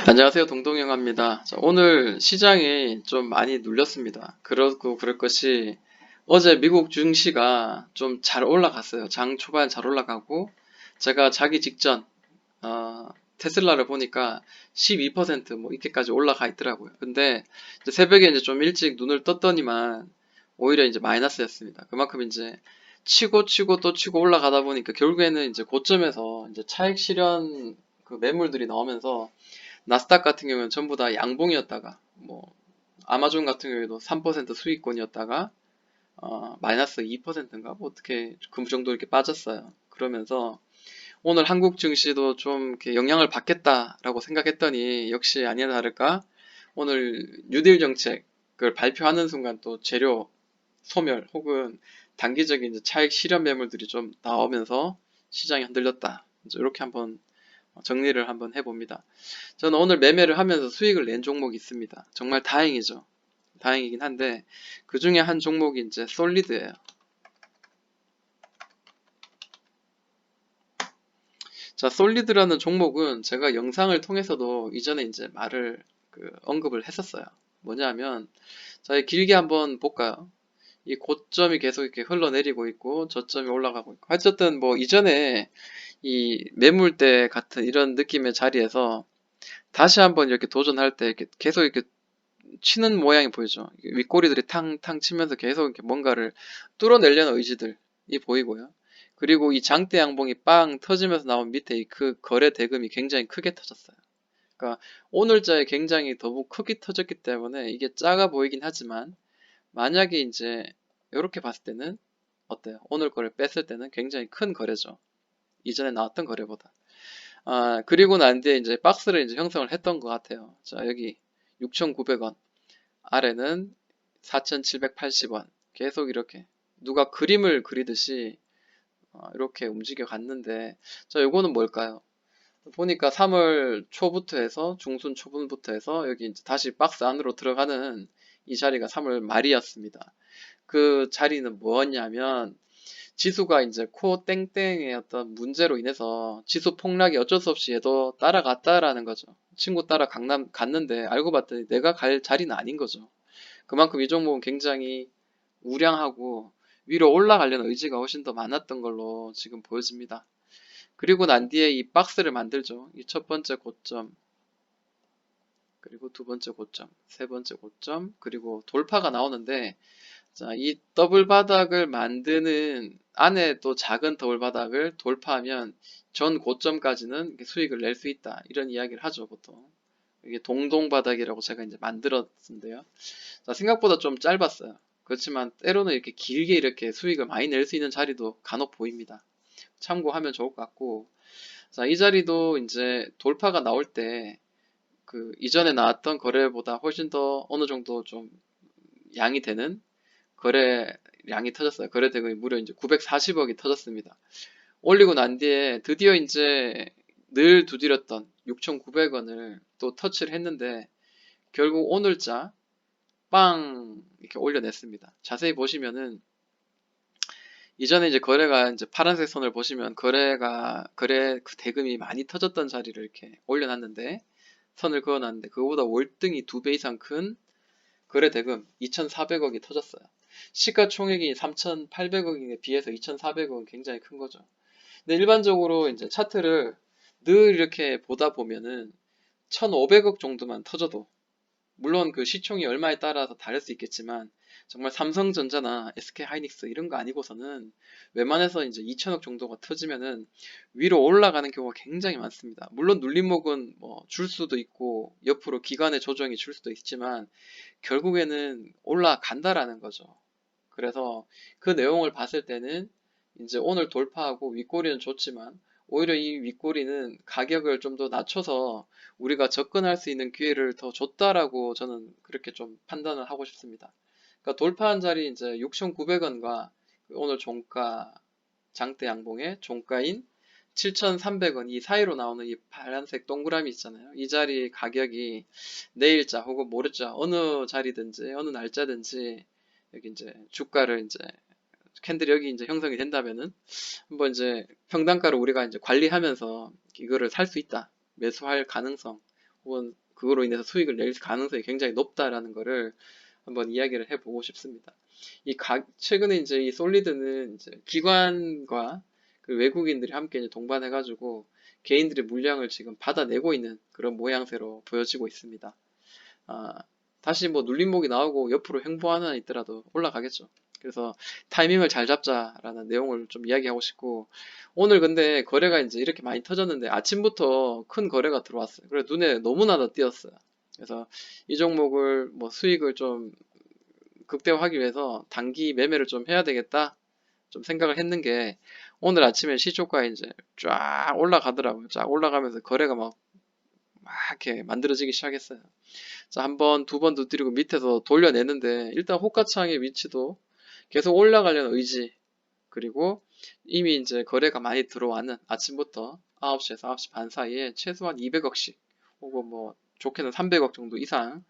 안녕하세요. 동동영화입니다. 자, 오늘 시장이 좀 많이 눌렸습니다. 그러고 그럴 것이 어제 미국 증시가 좀 잘 올라갔어요. 장 초반 잘 올라가고 제가 자기 직전 어, 테슬라를 보니까 12%뭐 이렇게까지 올라가 있더라고요. 근데 이제 새벽에 이제 좀 일찍 눈을 떴더니만 오히려 이제 마이너스였습니다. 그만큼 이제 치고 또 치고 올라가다 보니까 결국에는 이제 고점에서 이제 차익 실현 그 매물들이 나오면서 나스닥 같은 경우는 전부 다 양봉이었다가 뭐 아마존 같은 경우에도 3% 수익권이었다가 마이너스 2%인가 뭐 어떻게 그 정도 이렇게 빠졌어요. 그러면서 오늘 한국 증시도 좀 이렇게 영향을 받겠다라고 생각했더니 역시 아니나 다를까 오늘 뉴딜 정책을 발표하는 순간 또 재료 소멸 혹은 단기적인 이제 차익 실현 매물들이 좀 나오면서 시장이 흔들렸다. 이제 이렇게 한번 정리를 한번 해봅니다. 저는 오늘 매매를 하면서 수익을 낸 종목이 있습니다. 정말 다행이죠. 다행이긴 한데 그 중에 한 종목이 이제 솔리드예요. 자, 솔리드라는 종목은 제가 영상을 통해서도 이전에 이제 말을 언급을 했었어요. 뭐냐면 자, 길게 한번 볼까요? 이 고점이 계속 이렇게 흘러내리고 있고 저점이 올라가고 있고 어쨌든 뭐 이전에 이 매물대 같은 이런 느낌의 자리에서 다시 한번 이렇게 도전할 때 이렇게 계속 이렇게 치는 모양이 보이죠. 윗꼬리들이 탕탕 치면서 계속 이렇게 뭔가를 뚫어내려는 의지들이 보이고요. 그리고 이 장대 양봉이 빵 터지면서 나온 밑에 이 그 거래 대금이 굉장히 크게 터졌어요. 그러니까 오늘자에 굉장히 더욱 크게 터졌기 때문에 이게 작아 보이긴 하지만 만약에 이제 이렇게 봤을 때는 어때요? 오늘 거를 뺐을 때는 굉장히 큰 거래죠. 이전에 나왔던 거래보다. 그리고 난 뒤에 이제 박스를 이제 형성을 했던 것 같아요. 자, 여기 6,900원. 아래는 4,780원. 계속 이렇게 누가 그림을 그리듯이 이렇게 움직여 갔는데 자, 요거는 뭘까요? 보니까 3월 초부터 해서 중순 초분부터 해서 여기 이제 다시 박스 안으로 들어가는 이 자리가 3월 말이었습니다. 그 자리는 뭐였냐면 지수가 이제 코 땡땡의 어떤 문제로 인해서 지수 폭락이 어쩔 수 없이 얘도 따라갔다라는 거죠. 친구 따라 강남 갔는데 알고 봤더니 내가 갈 자리는 아닌 거죠. 그만큼 이 종목은 굉장히 우량하고 위로 올라가려는 의지가 훨씬 더 많았던 걸로 지금 보여집니다. 그리고 난 뒤에 이 박스를 만들죠. 이 첫 번째 고점, 그리고 두 번째 고점, 세 번째 고점, 그리고 돌파가 나오는데 자, 이 더블 바닥을 만드는 안에 또 작은 더블 바닥을 돌파하면 전 고점까지는 수익을 낼 수 있다. 이런 이야기를 하죠, 보통. 이게 동동 바닥이라고 제가 이제 만들었는데요. 자, 생각보다 좀 짧았어요. 그렇지만 때로는 이렇게 길게 이렇게 수익을 많이 낼 수 있는 자리도 간혹 보입니다. 참고하면 좋을 것 같고, 자, 이 자리도 이제 돌파가 나올 때 그 이전에 나왔던 거래보다 훨씬 더 어느 정도 좀 양이 되는 거래량이 터졌어요. 거래 대금이 무려 이제 940억이 터졌습니다. 올리고 난 뒤에 드디어 이제 늘 두드렸던 6,900원을 또 터치를 했는데 결국 오늘자 빵 이렇게 올려냈습니다. 자세히 보시면은 이전에 이제 거래가 이제 파란색 선을 보시면 거래 그 대금이 많이 터졌던 자리를 이렇게 올려놨는데 선을 그어놨는데 그거보다 월등히 2배 이상 큰 거래 대금 2,400억이 터졌어요. 시가총액이 3,800억에 비해서 2,400억은 굉장히 큰 거죠. 근데 일반적으로 이제 차트를 늘 이렇게 보다 보면은 1,500억 정도만 터져도 물론 그 시총이 얼마에 따라서 다를 수 있겠지만 정말 삼성전자나 SK하이닉스 이런 거 아니고서는 웬만해서 이제 2천억 정도가 터지면은 위로 올라가는 경우가 굉장히 많습니다. 물론 눌림목은 뭐 줄 수도 있고 옆으로 기관의 조정이 줄 수도 있지만 결국에는 올라간다라는 거죠. 그래서 그 내용을 봤을 때는 이제 오늘 돌파하고 윗꼬리는 좋지만 오히려 이 윗꼬리는 가격을 좀 더 낮춰서 우리가 접근할 수 있는 기회를 더 줬다라고 저는 그렇게 좀 판단을 하고 싶습니다. 그러니까 돌파한 자리 이제 6,900원과 오늘 종가 장대 양봉의 종가인 7,300원 이 사이로 나오는 이 파란색 동그라미 있잖아요. 이 자리 가격이 내일자 혹은 모레자 어느 자리든지 어느 날짜든지 여기 이제 주가를 이제 캔들이 여기 이제 형성이 된다면은 한번 이제 평단가를 우리가 이제 관리하면서 이거를 살 수 있다. 매수할 가능성 혹은 그거로 인해서 수익을 낼 가능성이 굉장히 높다라는 거를 한번 이야기를 해보고 싶습니다. 최근에 이제 이 솔리드는 이제 기관과 그 외국인들이 함께 이제 동반해가지고 개인들의 물량을 지금 받아내고 있는 그런 모양새로 보여지고 있습니다. 아, 다시 뭐 눌림목이 나오고 옆으로 횡보하는 있더라도 올라가겠죠. 그래서 타이밍을 잘 잡자라는 내용을 좀 이야기하고 싶고, 오늘 근데 거래가 이제 이렇게 많이 터졌는데 아침부터 큰 거래가 들어왔어요. 그래 눈에 너무나도 띄었어요. 그래서 이 종목을 뭐 수익을 좀 극대화하기 위해서 단기 매매를 좀 해야 되겠다 좀 생각을 했는 게, 오늘 아침에 시초가 이제 쫙 올라가더라고요. 쫙 올라가면서 거래가 막 이렇게 만들어지기 시작했어요. 자, 한 번, 두 번 두드리고 밑에서 돌려내는데, 일단 호가창의 위치도 계속 올라가려는 의지, 그리고 이미 이제 거래가 많이 들어왔는 아침부터 9시에서 9시 반 사이에 최소한 200억씩, 혹은 뭐 좋게는 300억 정도 이상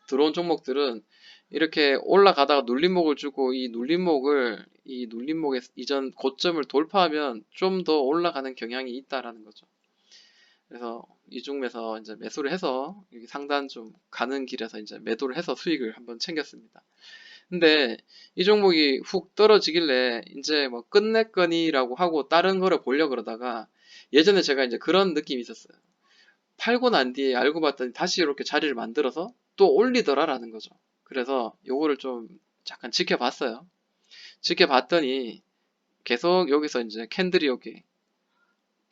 들어온 종목들은 이렇게 올라가다가 눌림목을 주고, 이 눌림목의 이전 고점을 돌파하면 좀 더 올라가는 경향이 있다라는 거죠. 그래서 이 중에서 이제 매수를 해서 여기 상단 좀 가는 길에서 이제 매도를 해서 수익을 한번 챙겼습니다. 근데 이 종목이 훅 떨어지길래 이제 뭐 끝냈거니라고 하고 다른 거를 보려고 그러다가, 예전에 제가 이제 그런 느낌이 있었어요. 팔고 난 뒤에 알고 봤더니 다시 이렇게 자리를 만들어서 또 올리더라라는 거죠. 그래서 요거를 좀 잠깐 지켜봤어요. 지켜봤더니 계속 여기서 이제 캔들이 여기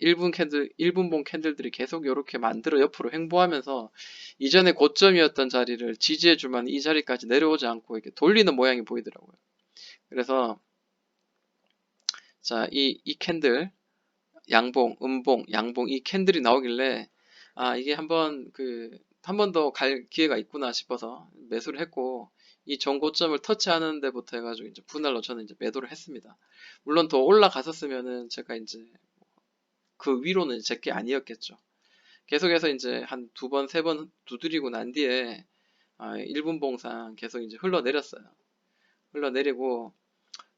1분봉 캔들들이 계속 이렇게 만들어 옆으로 횡보하면서 이전에 고점이었던 자리를 지지해주면 이 자리까지 내려오지 않고 이렇게 돌리는 모양이 보이더라고요. 그래서 자, 이 캔들, 양봉, 음봉, 양봉, 이 캔들이 나오길래, 아, 이게 한 번 더 갈 기회가 있구나 싶어서 매수를 했고, 이 전고점을 터치하는 데부터 해가지고 이제 분할로 저는 이제 매도를 했습니다. 물론 더 올라갔었으면은 제가 이제 그 위로는 제 게 아니었겠죠. 계속해서 이제 한 두 번, 세 번 두드리고 난 뒤에 1분 봉상 계속 이제 흘러내렸어요. 흘러내리고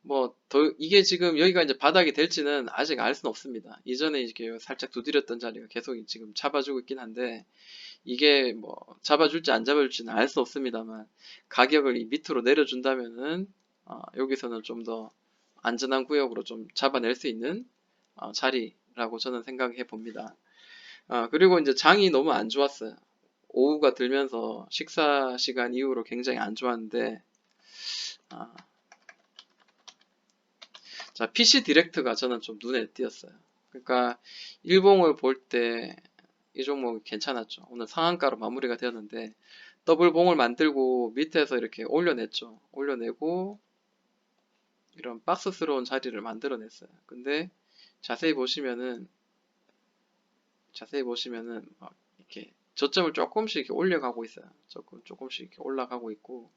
뭐 더 이게 지금 여기가 이제 바닥이 될지는 아직 알 수는 없습니다. 이전에 이렇게 살짝 두드렸던 자리가 계속 지금 잡아주고 있긴 한데, 이게 뭐 잡아줄지 안 잡아줄지는 알 수 없습니다만, 가격을 이 밑으로 내려준다면은 여기서는 좀 더 안전한 구역으로 좀 잡아낼 수 있는 자리라고 저는 생각해 봅니다. 그리고 이제 장이 너무 안 좋았어요. 오후가 들면서 식사 시간 이후로 굉장히 안 좋았는데, 아, 자, PC 디렉트가 저는 좀 눈에 띄었어요. 그러니까 일봉을 볼 때 이 종목이 괜찮았죠. 오늘 상한가로 마무리가 되었는데 더블봉을 만들고 밑에서 이렇게 올려냈죠. 올려내고 이런 박스스러운 자리를 만들어냈어요. 근데 자세히 보시면은 막 이렇게 저점을 조금씩 이렇게 올려가고 있어요. 조금씩 이렇게 올라가고 있고,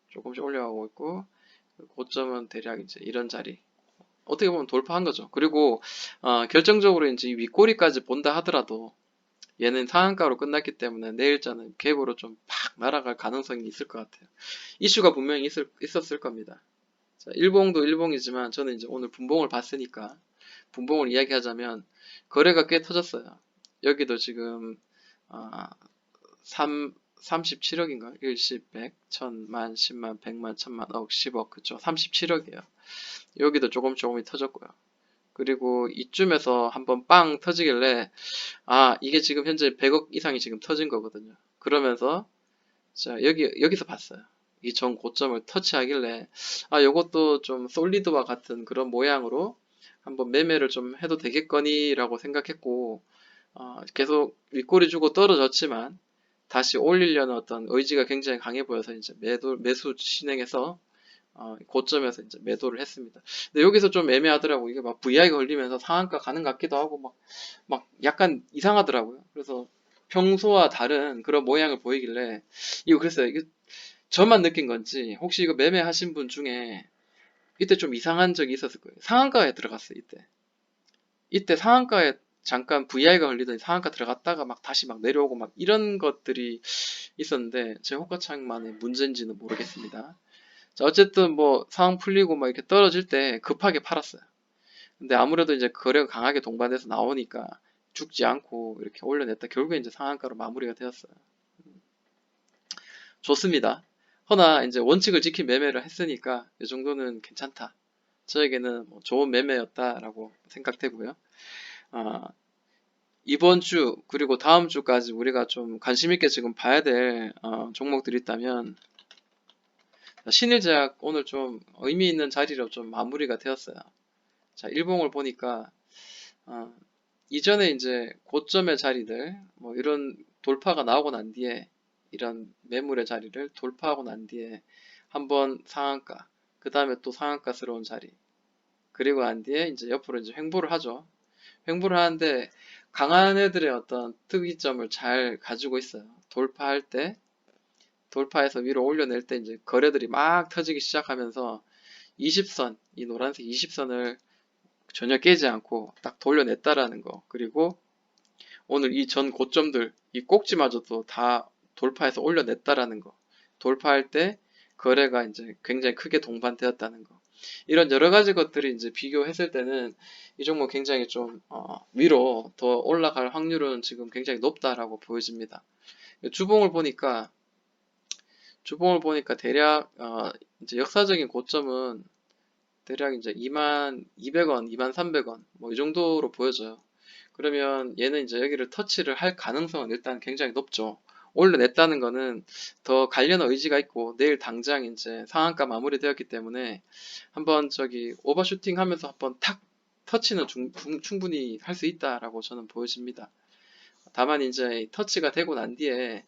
조금씩 올려가고 있고, 고점은 대략 이제 이런 자리. 어떻게 보면 돌파한 거죠. 그리고 결정적으로 이제 이 윗꼬리까지 본다 하더라도 얘는 상한가로 끝났기 때문에 내일자는 갭으로 좀 팍 날아갈 가능성이 있을 것 같아요. 이슈가 분명히 있었을 겁니다. 자, 일봉도 일봉이지만 저는 이제 오늘 분봉을 봤으니까 분봉을 이야기하자면 거래가 꽤 터졌어요. 여기도 지금 아, 37억인가? 10, 100, 1000만, 10만, 100만, 1000만, 억, 10억, 그쵸? 37억이에요. 여기도 조금이 터졌고요. 그리고 이쯤에서 한번 빵 터지길래, 이게 지금 현재 100억 이상이 지금 터진 거거든요. 그러면서 자, 여기서 봤어요. 이 전 고점을 터치하길래, 요것도 좀 솔리드와 같은 그런 모양으로 한번 매매를 좀 해도 되겠거니라고 생각했고, 계속 윗꼬리 주고 떨어졌지만 다시 올리려는 어떤 의지가 굉장히 강해 보여서 이제 매수 진행해서 고점에서 이제 매도를 했습니다. 근데 여기서 좀 애매하더라고. 이게 막 VI가 걸리면서 상한가 가는 것 같기도 하고 막 약간 이상하더라고요. 그래서 평소와 다른 그런 모양을 보이길래 이거 그랬어요. 이게 저만 느낀 건지 혹시 이거 매매하신 분 중에 이때 좀 이상한 적이 있었을 거예요. 상한가에 들어갔어요. 이때 상한가에 잠깐 VI가 걸리더니 상한가 들어갔다가 막 다시 막 내려오고 막 이런 것들이 있었는데, 제 호가창만의 문제인지는 모르겠습니다. 자, 어쨌든 뭐 상황 풀리고 막 이렇게 떨어질 때 급하게 팔았어요. 근데 아무래도 이제 거래가 강하게 동반돼서 나오니까 죽지 않고 이렇게 올려냈다. 결국에 이제 상한가로 마무리가 되었어요. 좋습니다. 허나 이제 원칙을 지킨 매매를 했으니까 이 정도는 괜찮다. 저에게는 뭐 좋은 매매였다라고 생각되고요. 아, 이번 주 그리고 다음 주까지 우리가 좀 관심 있게 지금 봐야 될 종목들이 있다면 신일제약 오늘 좀 의미 있는 자리로 좀 마무리가 되었어요. 자, 일봉을 보니까 어, 이전에 이제 고점의 자리들 뭐 이런 돌파가 나오고 난 뒤에 이런 매물의 자리를 돌파하고 난 뒤에 한번 상한가, 그 다음에 또 상한가스러운 자리, 그리고 난 뒤에 이제 옆으로 이제 횡보를 하죠. 횡보를 하는데 강한 애들의 어떤 특이점을 잘 가지고 있어요. 돌파할 때, 돌파해서 위로 올려낼 때 이제 거래들이 막 터지기 시작하면서 20선, 이 노란색 20선을 전혀 깨지 않고 딱 돌려냈다라는 거. 그리고 오늘 이 전 고점들, 이 꼭지마저도 다 돌파해서 올려냈다라는 거. 돌파할 때 거래가 이제 굉장히 크게 동반되었다는 거. 이런 여러 가지 것들이 이제 비교했을 때는 이 종목 굉장히 좀 위로 더 올라갈 확률은 지금 굉장히 높다라고 보여집니다. 주봉을 보니까 대략 이제 역사적인 고점은 대략 이제 2만 200원, 2만 300원 뭐 이 정도로 보여져요. 그러면 얘는 이제 여기를 터치를 할 가능성은 일단 굉장히 높죠. 올려냈다는 거는 더 가려는 의지가 있고 내일 당장 이제 상한가 마무리되었기 때문에 한번 저기 오버슈팅 하면서 한번 탁 터치는 충분히 할 수 있다라고 저는 보여집니다. 다만 이제 터치가 되고 난 뒤에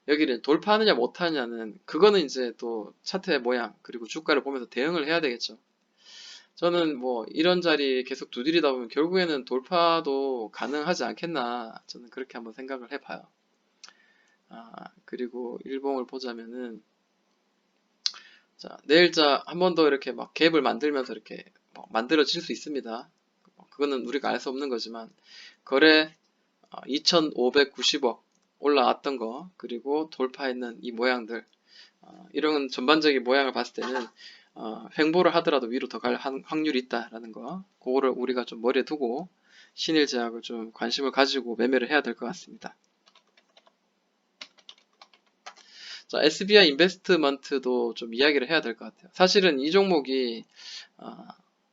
여기를 돌파하느냐 못하느냐는 그거는 이제 또 차트의 모양 그리고 주가를 보면서 대응을 해야 되겠죠. 저는 뭐 이런 자리 계속 두드리다 보면 결국에는 돌파도 가능하지 않겠나 저는 그렇게 한번 생각을 해봐요. 그리고 일봉을 보자면은 자 내일자 한 번 더 이렇게 막 갭을 만들면서 이렇게 만들어질 수 있습니다. 그거는 우리가 알 수 없는 거지만 거래 2,590억 올라왔던 거 그리고 돌파했는 이 모양들 이런 전반적인 모양을 봤을 때는 횡보를 하더라도 위로 더 갈 확률이 있다라는 거 그거를 우리가 좀 머리에 두고 신일제약을 좀 관심을 가지고 매매를 해야 될 것 같습니다. 자, SBI 인베스트먼트도 좀 이야기를 해야 될 것 같아요. 사실은 이 종목이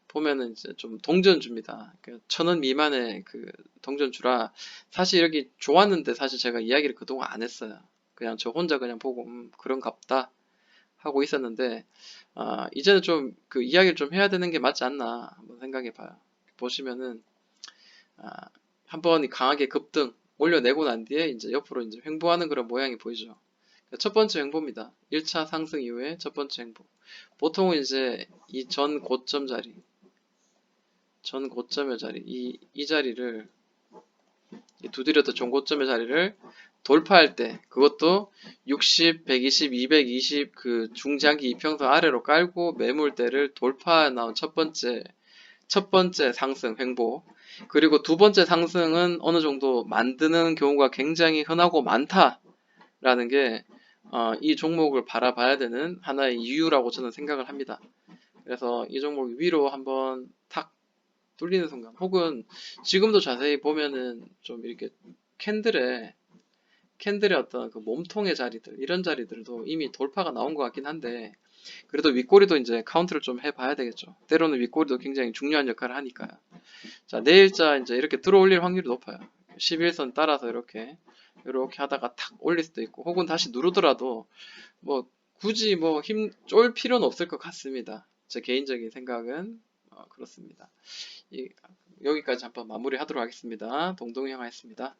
보면은 이제 좀 동전주입니다. 그 1,000원 미만의 그 동전주라 사실 여기 좋았는데 사실 제가 이야기를 그동안 안 했어요. 그냥 저 혼자 그냥 보고 그런갑다 하고 있었는데 이제는 좀 그 이야기를 좀 해야 되는 게 맞지 않나 한번 생각해 봐요. 보시면은 한번 강하게 급등 올려내고 난 뒤에 이제 옆으로 이제 횡보하는 그런 모양이 보이죠. 첫 번째 횡보입니다. 1차 상승 이후에 첫 번째 횡보. 보통은 이제 이 전 고점 자리, 전 고점의 자리, 이 자리를 두드렸던 전 고점의 자리를 돌파할 때 그것도 60, 120, 220 그 중장기 이평선 아래로 깔고 매물대를 돌파해 나온 첫 번째 상승 횡보 그리고 두 번째 상승은 어느 정도 만드는 경우가 굉장히 흔하고 많다라는 게 이 종목을 바라봐야 되는 하나의 이유라고 저는 생각을 합니다. 그래서 이 종목 위로 한번 탁 뚫리는 순간 혹은 지금도 자세히 보면은 좀 이렇게 캔들의 어떤 그 몸통의 자리들 이런 자리들도 이미 돌파가 나온 것 같긴 한데 그래도 윗꼬리도 이제 카운트를 좀 해봐야 되겠죠. 때로는 윗꼬리도 굉장히 중요한 역할을 하니까요. 자 내일자 이제 이렇게 들어올릴 확률이 높아요. 11선 따라서 이렇게 하다가 탁 올릴 수도 있고 혹은 다시 누르더라도 뭐 굳이 뭐 힘 쫄 필요는 없을 것 같습니다. 제 개인적인 생각은 그렇습니다. 여기까지 한번 마무리하도록 하겠습니다. 동동형하였습니다.